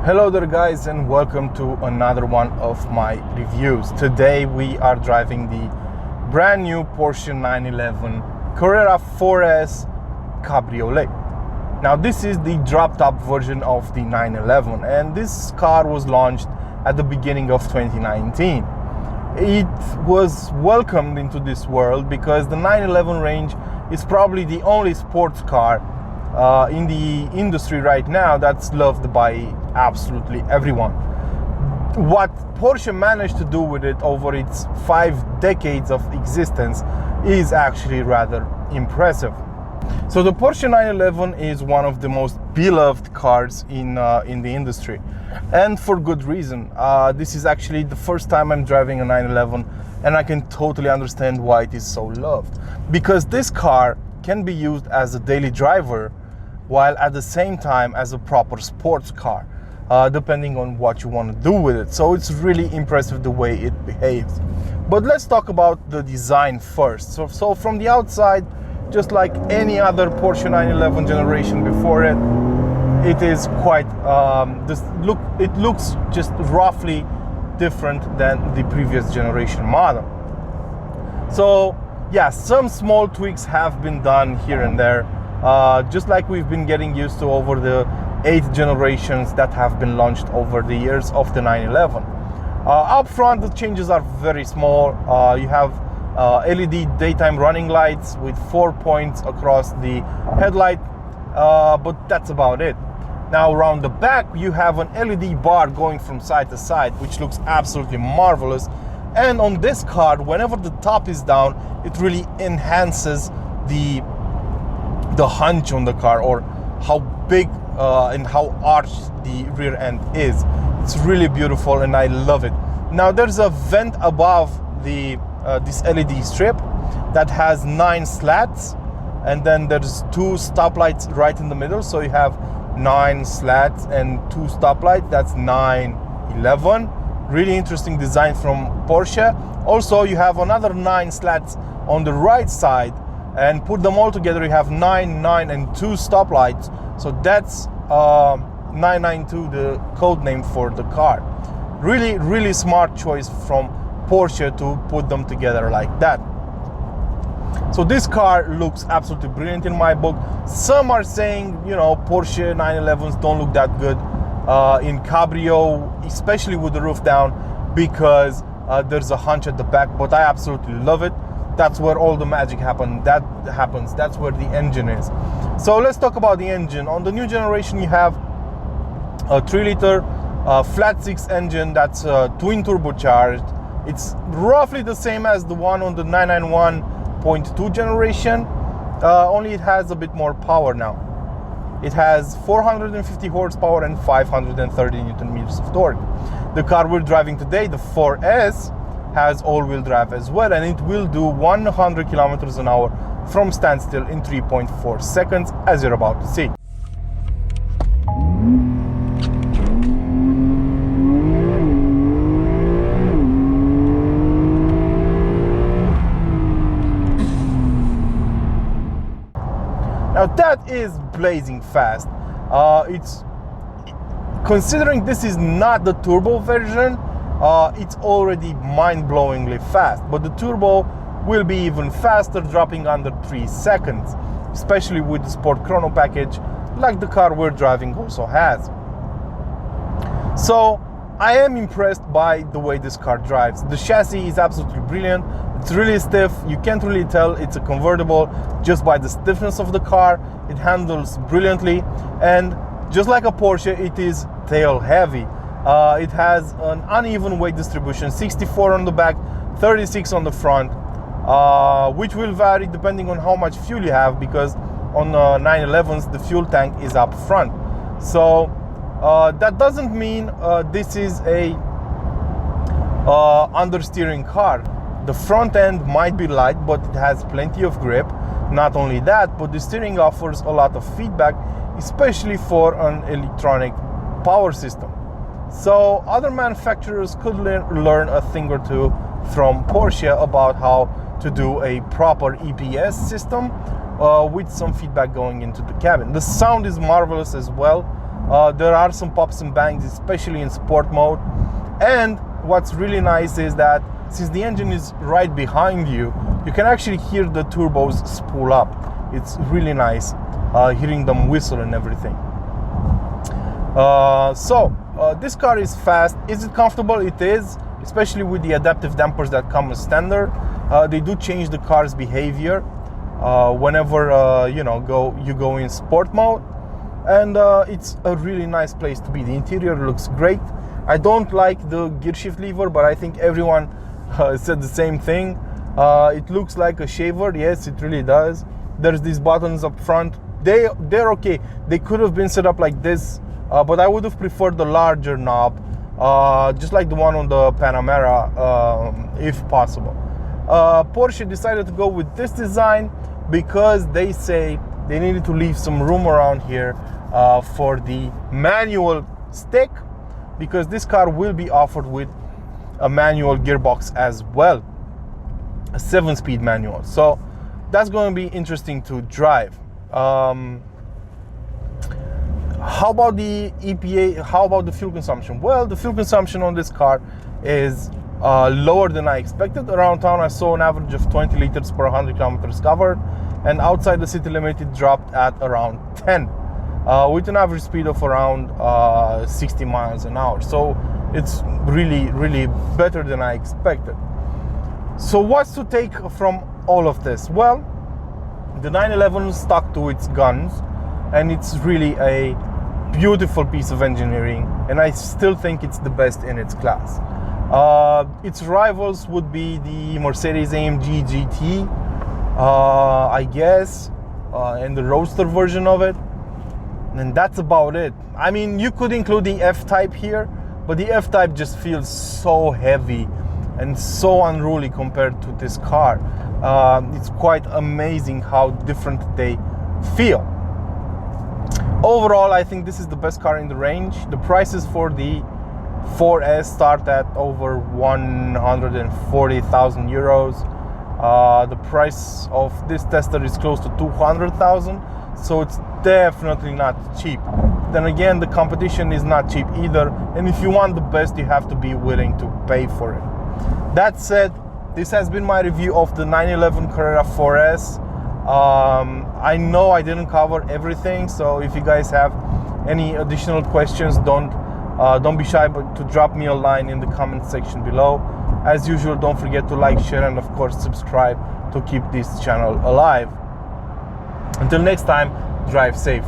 Hello there guys, and welcome to another one of my reviews. Today we are driving the brand new Porsche 911 Carrera 4S Cabriolet. Now this is the drop-top version of the 911, and this car was launched at the beginning of 2019. It was welcomed into this world because the 911 range is probably the only sports car in the industry right now that's loved by absolutely everyone. What Porsche managed to do with it over its 5 decades of existence is actually rather impressive. So the Porsche 911 is one of the most beloved cars in the industry, and for good reason. This is actually the first time I'm driving a 911, and I can totally understand why it is so loved. Because this car can be used as a daily driver, while at the same time as a proper sports car, depending on what you want to do with it. So it's really impressive the way it behaves. But let's talk about the design first. So from the outside, just like any other Porsche 911 generation before it, it is quite it looks just roughly different than the previous generation model. So yeah, some small tweaks have been done here and there, just like we've been getting used to over the 8 generations that have been launched over the years of the 911. Up front, the changes are very small. You have LED daytime running lights with 4 points across the headlight, but that's about it. Now around the back, you have an LED bar going from side to side, which looks absolutely marvelous. And on this car, whenever the top is down, it really enhances the hunch on the car, or how big and how arched the rear end is. It's really beautiful and I love it. Now there's a vent above the this LED strip that has 9 slats, and then there's 2 stoplights right in the middle, so you have 9 slats and 2 stoplights. That's 911. Really interesting design from Porsche. Also, you have another 9 slats on the right side, and put them all together, you have 9, 9, and 2 stoplights. So that's 992, the code name for the car. Really smart choice from Porsche to put them together like that. So this car looks absolutely brilliant in my book. Some are saying, you know, Porsche 911s don't look that good in Cabrio, especially with the roof down, because there's a hunch at the back, but I absolutely love it. That's where all the magic happens. That's where the engine is. So let's talk about the engine. On the new generation, you have a 3-liter flat 6 engine that's twin turbocharged. It's roughly the same as the one on the 991.2 generation, only it has a bit more power now. It has 450 horsepower and 530 Newton meters of torque. The car we're driving today, the 4S, has all-wheel drive as well, and it will do 100 kilometers an hour from standstill in 3.4 seconds, as you're about to see. Now that is blazing fast. It's considering this is not the turbo version, it's already mind-blowingly fast, but the turbo will be even faster, dropping under 3 seconds, especially with the Sport Chrono package like the car we're driving also has. So I am impressed by the way this car drives. The chassis is absolutely brilliant. It's really stiff. You can't really tell it's a convertible just by the stiffness of the car. It handles brilliantly, and just like a Porsche, it is tail heavy. It has an uneven weight distribution, 64 on the back, 36 on the front, which will vary depending on how much fuel you have, because on 911s the fuel tank is up front. So that doesn't mean this is a understeering car. The front end might be light, but it has plenty of grip. Not only that, but the steering offers a lot of feedback, especially for an electronic power system. So other manufacturers could learn a thing or two from Porsche about how to do a proper EPS system with some feedback going into the cabin. The sound is marvelous as well. There are some pops and bangs, especially in sport mode. And what's really nice is that since the engine is right behind you, you can actually hear the turbos spool up. It's really nice hearing them whistle and everything. This car is fast. Is it comfortable? It is, especially with the adaptive dampers that come as standard. They do change the car's behavior whenever you go in sport mode, and it's a really nice place to be. The interior looks great. I don't like the gear shift lever, but I think everyone said the same thing. It looks like a shaver. Yes, it really does. There's these buttons up front. They're okay. They could have been set up like this, but I would have preferred the larger knob, just like the one on the Panamera, if possible. Porsche decided to go with this design because they say they needed to leave some room around here for the manual stick, because this car will be offered with a manual gearbox as well, a 7-speed manual. So that's going to be interesting to drive. How about the EPA? How about the fuel consumption? Well, the fuel consumption on this car is lower than I expected. Around town, I saw an average of 20 liters per 100 kilometers covered, and outside the city limit, it dropped at around 10, with an average speed of around 60 miles an hour. So it's really, really better than I expected. So what's to take from all of this? Well, the 911 stuck to its guns, and it's really a beautiful piece of engineering, and I still think it's the best in its class. Its rivals would be the Mercedes-AMG GT, I guess, and the Roadster version of it, and that's about it. I mean, you could include the F-Type here, but the F-Type just feels so heavy and so unruly compared to this car. It's quite amazing how different they feel. Overall, I think this is the best car in the range. The prices for the 4S start at over 140,000 euros. The price of this tester is close to 200,000, so it's definitely not cheap. Then again, the competition is not cheap either, and if you want the best, you have to be willing to pay for it. That said, this has been my review of the 911 Carrera 4S. I know I didn't cover everything, so if you guys have any additional questions, don't be shy but to drop me a line in the comment section below. As usual, don't forget to like, share, and of course subscribe to keep this channel alive. Until next time, drive safe.